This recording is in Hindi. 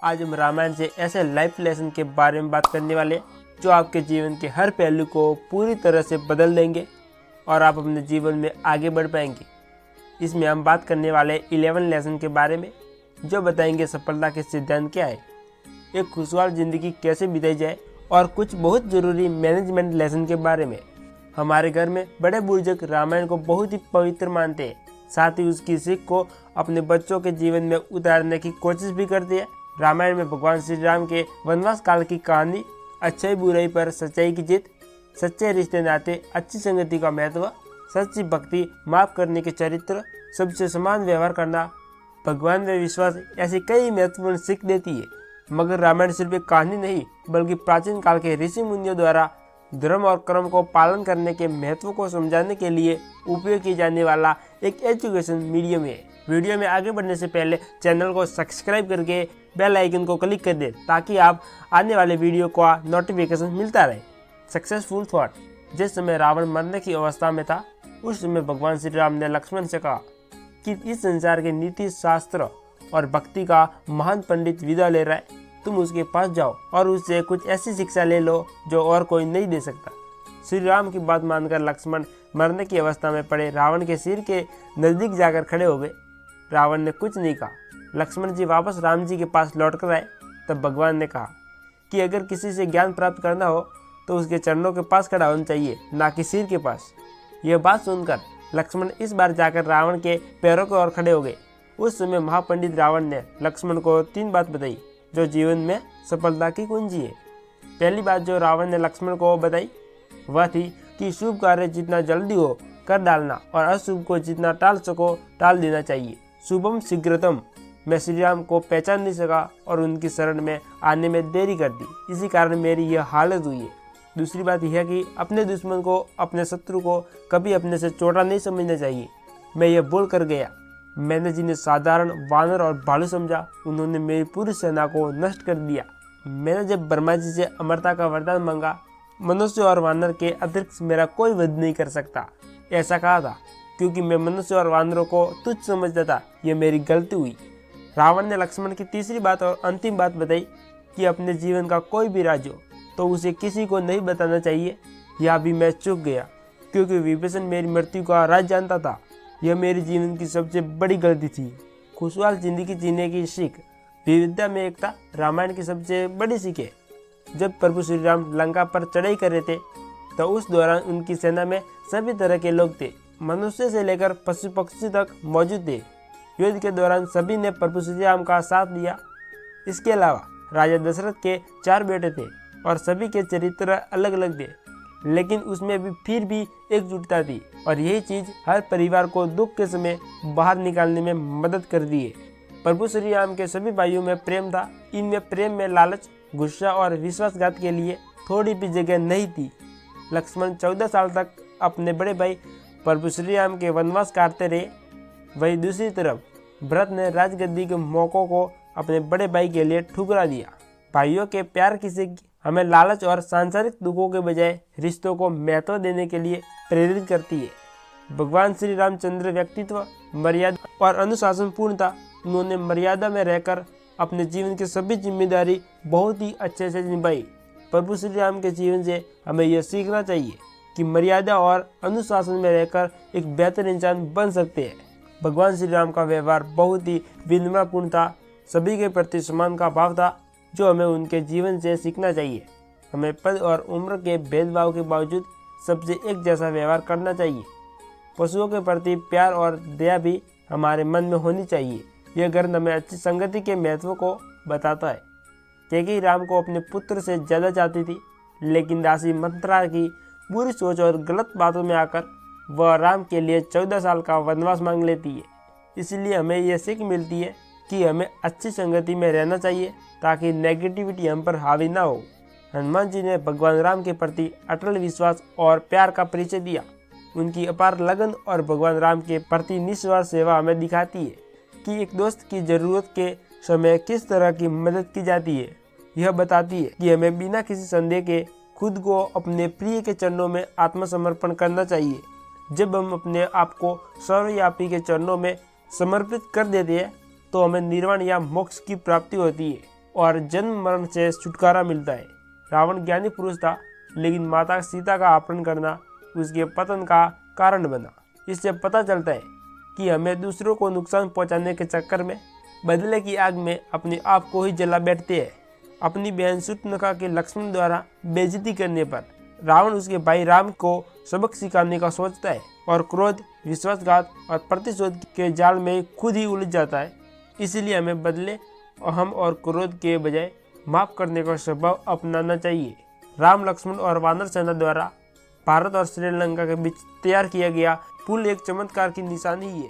आज हम रामायण से ऐसे लाइफ लेसन के बारे में बात करने वाले हैं जो आपके जीवन के हर पहलू को पूरी तरह से बदल देंगे और आप अपने जीवन में आगे बढ़ पाएंगे। इसमें हम बात करने वाले 11 लेसन के बारे में जो बताएंगे सफलता के सिद्धांत क्या है, एक खुशहाल जिंदगी कैसे बिताई जाए और कुछ बहुत ज़रूरी मैनेजमेंट लेसन के बारे में। हमारे घर में बड़े बुजुर्ग रामायण को बहुत ही पवित्र मानते हैं, साथ ही उसकी सीख को अपने बच्चों के जीवन में उतारने की कोशिश भी करते हैं। रामायण में भगवान श्री राम के वनवास काल की कहानी, अच्छाई बुराई पर सच्चाई की जीत, सच्चे रिश्ते नाते, अच्छी संगति का महत्व, सच्ची भक्ति, माफ करने के चरित्र, सबसे समान व्यवहार करना, भगवान में विश्वास, ऐसी कई महत्वपूर्ण सीख देती है। मगर रामायण सिर्फ एक कहानी नहीं बल्कि प्राचीन काल के ऋषि मुनियों द्वारा धर्म और कर्म को पालन करने के महत्व को समझाने के लिए उपयोग किए जाने वाला एक एजुकेशन मीडियम है। वीडियो में आगे बढ़ने से पहले चैनल को सब्सक्राइब करके बेल आइकन को क्लिक कर दें ताकि आप आने वाले वीडियो का नोटिफिकेशन मिलता रहे। Successful thought. जिस समय रावण मरने की अवस्था में था उस समय भगवान श्री राम ने लक्ष्मण से कहा कि इस संसार के नीति शास्त्र और भक्ति का महान पंडित विदा ले रहा है, तुम उसके पास जाओ और उससे कुछ ऐसी शिक्षा ले लो जो और कोई नहीं दे सकता। श्री राम की बात मानकर लक्ष्मण मरने की अवस्था में पड़े रावण के सिर के नजदीक जाकर खड़े हो गए। रावण ने कुछ नहीं कहा। लक्ष्मण जी वापस राम जी के पास लौट कर आए। तब भगवान ने कहा कि अगर किसी से ज्ञान प्राप्त करना हो तो उसके चरणों के पास खड़ा होना चाहिए, ना कि सिर के पास। यह बात सुनकर लक्ष्मण इस बार जाकर रावण के पैरों की ओर खड़े हो गए। उस समय महापंडित रावण ने लक्ष्मण को 3 बात बताई जो जीवन में सफलता की कुंजी है। पहली बात जो रावण ने लक्ष्मण को बताई वह थी कि शुभ कार्य जितना जल्दी हो कर डालना और अशुभ को जितना टाल सको टाल देना चाहिए। शुभम शीघ्रतम। मैं श्री राम को पहचान नहीं सका और उनकी शरण में आने में देरी कर दी, इसी कारण मेरी यह हालत हुई है। दूसरी बात यह है कि अपने दुश्मन को, अपने शत्रु को कभी अपने से छोटा नहीं समझना चाहिए। मैं यह बोल कर गया, मैंने जिन्हें साधारण वानर और भालू समझा उन्होंने मेरी पूरी सेना को नष्ट कर दिया। मैंने जब ब्रह्मा जी से अमरता का वरदान मांगा, मनुष्य और वानर के अतिरिक्त मेरा कोई वध नहीं कर सकता, ऐसा कहा था, क्योंकि मैं मनुष्य और वानरों को तुच्छ समझता था। यह मेरी गलती हुई। रावण ने लक्ष्मण की तीसरी बात और अंतिम बात बताई कि अपने जीवन का कोई भी राज हो तो उसे किसी को नहीं बताना चाहिए। यह भी मैं चूक गया क्योंकि विभीषण मेरी मृत्यु का राज जानता था। यह मेरे जीवन की सबसे बड़ी गलती थी। खुशहाल जिंदगी जीने की सीख। विविधता में एकता रामायण की सबसे बड़ी सीख है। जब प्रभु श्री राम लंका पर चढ़ाई कर रहे थे तो उस दौरान उनकी सेना में सभी तरह के लोग थे, मनुष्य से लेकर पशु पक्षी तक मौजूद थे। युद्ध के दौरान सभी ने प्रभु श्री राम का साथ दिया। इसके अलावा राजा दशरथ के 4 बेटे थे और सभी के चरित्र अलग अलग थे, लेकिन उसमें भी फिर भी एकजुटता थी और यही चीज हर परिवार को दुख के समय बाहर निकालने में मदद करती है। प्रभु श्री राम के सभी भाइयों में प्रेम था। इनमें प्रेम में लालच, गुस्सा और विश्वासघात के लिए थोड़ी भी जगह नहीं थी। लक्ष्मण 14 साल तक अपने बड़े भाई प्रभु श्री राम के वनवास काटते रहे। वही दूसरी तरफ भरत ने राजगद्दी के मौकों को अपने बड़े भाई के लिए ठुकरा दिया। भाइयों के प्यार की सीख हमें लालच और सांसारिक दुखों के बजाय रिश्तों को महत्व देने के लिए प्रेरित करती है। भगवान श्री रामचंद्र व्यक्तित्व, मर्यादा और अनुशासन पूर्ण था। उन्होंने मर्यादा में रहकर अपने जीवन की सभी जिम्मेदारी बहुत ही अच्छे से निभाई। प्रभु श्री राम के जीवन से हमें यह सीखना चाहिए कि मर्यादा और अनुशासन में रहकर एक बेहतर इंसान बन सकते हैं। भगवान श्री राम का व्यवहार बहुत ही विनम्रपूर्ण था। सभी के प्रति सम्मान का भाव था जो हमें उनके जीवन से सीखना चाहिए। हमें पद और उम्र के भेदभाव के बावजूद सबसे एक जैसा व्यवहार करना चाहिए। पशुओं के प्रति प्यार और दया भी हमारे मन में होनी चाहिए। यह ग्रंथ हमें अच्छी संगति के महत्व को बताता है। कैकेयी राम को अपने पुत्र से ज़्यादा चाहती थी, लेकिन दासी मंत्रा की बुरी सोच और गलत बातों में आकर वह राम के लिए 14 साल का वनवास मांग लेती है। इसलिए हमें यह सीख मिलती है कि हमें अच्छी संगति में रहना चाहिए ताकि नेगेटिविटी हम पर हावी ना हो। हनुमान जी ने भगवान राम के प्रति अटल विश्वास और प्यार का परिचय दिया। उनकी अपार लगन और भगवान राम के प्रति निस्वार्थ सेवा हमें दिखाती है कि एक दोस्त की जरूरत के समय किस तरह की मदद की जाती है। यह बताती है कि हमें बिना किसी संदेह के खुद को अपने प्रिय के चरणों में आत्मसमर्पण करना चाहिए। जब हम अपने आप को सर्वव्यापी के चरणों में समर्पित कर देते हैं तो हमें निर्वाण या मोक्ष की प्राप्ति होती है और जन्म मरण से छुटकारा मिलता है। रावण ज्ञानी पुरुष था, लेकिन माता सीता का अपहरण करना उसके पतन का कारण बना। इससे पता चलता है कि हमें दूसरों को नुकसान पहुंचाने के चक्कर में बदले की आग में अपने आप को ही जला बैठते हैं। अपनी बहन शूर्पणखा के लक्ष्मण द्वारा बेइज्जती करने पर रावण उसके भाई राम को सबक सिखाने का सोचता है और क्रोध, विश्वासघात और प्रतिशोध के जाल में खुद ही उलझ जाता है। इसलिए हमें बदले, अहम और क्रोध के बजाय माफ करने का स्वभाव अपनाना चाहिए। राम, लक्ष्मण और वानर सेना द्वारा भारत और श्रीलंका के बीच तैयार किया गया पुल एक चमत्कार की निशानी ही है।